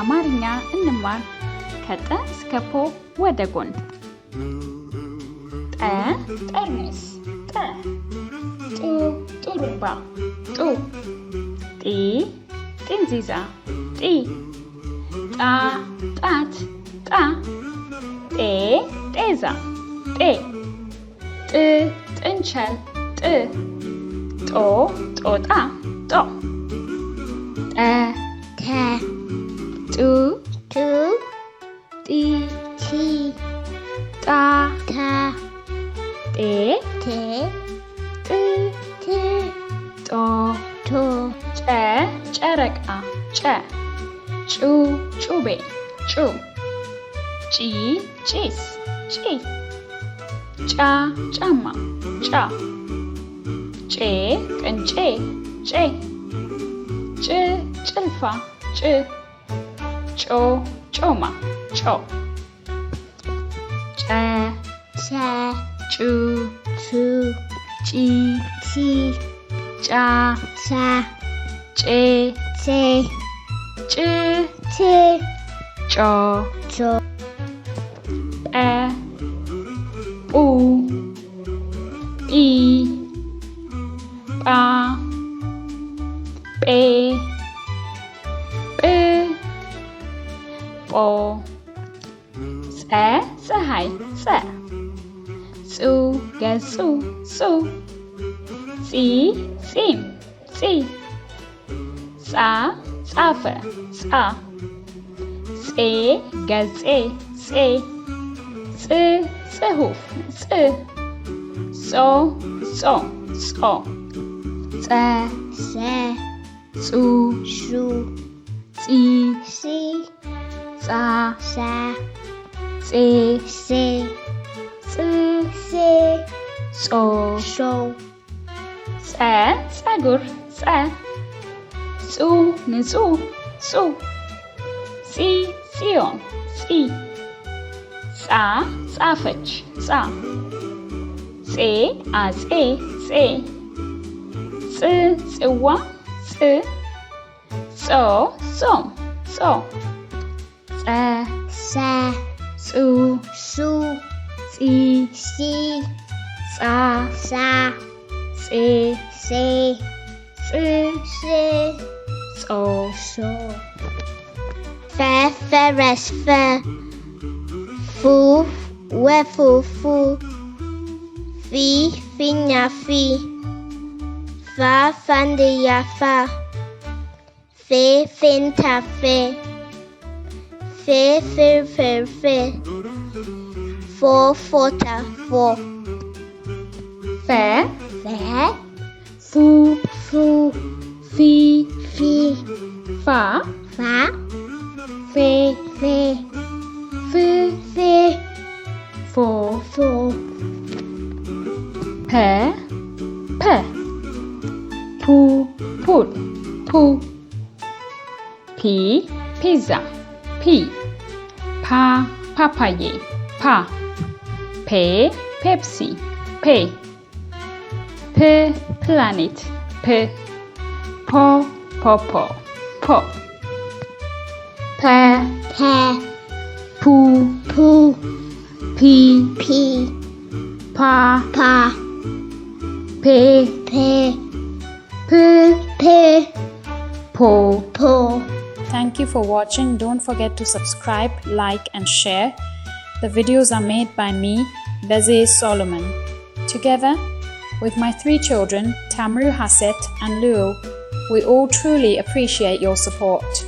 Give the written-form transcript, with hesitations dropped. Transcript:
አማርኛ እንማር ከጠ እስከ ፖ ወደ ጎን ጠ ጠርሙስ ጠ ጡ ጡሩምባ ጡ ጢ ጥንዚዛ ጢ ጣ ጣት ጣ ጤ ጤዛ ጤ ጥ ጥንቸል ጥ ጦ ጦጣ ጦ ጠ ተ ጡ ቱ ጢ ቲ ጣ ታ ጤ ቴ ጥ ት ጦ ቶ ጨ ጨረቃ ጨ ጩ ጩቤ ጩ ጪ ጪስ ጪ ጫ ጫማ ጫ ጬ ቅንጬ ጬ ጭ ጭልፋ ጭ ጮ ጮማ ጮ ጨ ቸ ጩ ቹ ጪ ቺ ጫ ቻ ጬ ቼ ጭ ት ጮ ቾ ጰ ጱ ጲ ጳ ጴ ጵ ጶ ጸ ፀሐይ ጸ ጹ ገጹ ጹ ጺ ጺም ጺ ጻ ጻፈ ጻ ጼ ገጼ ጼ ጽ ጽሑፍ ጽ ጾ ጾ ጾ ጸ ሰ ጹ ሹ ጺ ሲ ጻ ሳ ጼ ሴ ጽ ሴ ጾ ሾ ጸ ጸጉር ጸ ጹ ንጹህ ጹ ጺ ጽዮን ጺ ጻ ጻፈች ጻ ጼ አጼ ጼ ጽ ጽዋ ጽ ጾ ጾም ጾ ጸ ሰ ጹ ሱ ጺ ሲ ጻ ሳ ጼ ሴ ጽ ሴ ጾ ሶ ፈ ፈረስ ፈ ፉ ወፉ ፉ ፊ ፊኛ ፊ ፋ ፋንድያ ፋ ፌ ፌንታ ፌ ፌ ፍርፍር ፌ ፎ ፎታ ፎ ፈ ፈ ፉ ፉ ፊ ፊ ፋ ፋ ፌ ፌ ፍ ፌ ፎ ፎ ፐ ፐ ፑ ፑል ፑ ፒ ፒዛ ፒ ፓ ፓፓዬ ፓ ፔ ፔፕሲ ፔ ፕ ፕላኔት ፕ ፖ ፖፖ ፖ ፐ ፐ ፑ ፑ ፒ ፒ ፓ ፓ ፔ ፔ ፕ ፔ ፖ ፖ Thank you for watching. Don't forget to subscribe, like and share. The videos are made by me, Beze Solomon. Together with my 3 children, Tamru, Hasset and Luo, we all truly appreciate your support.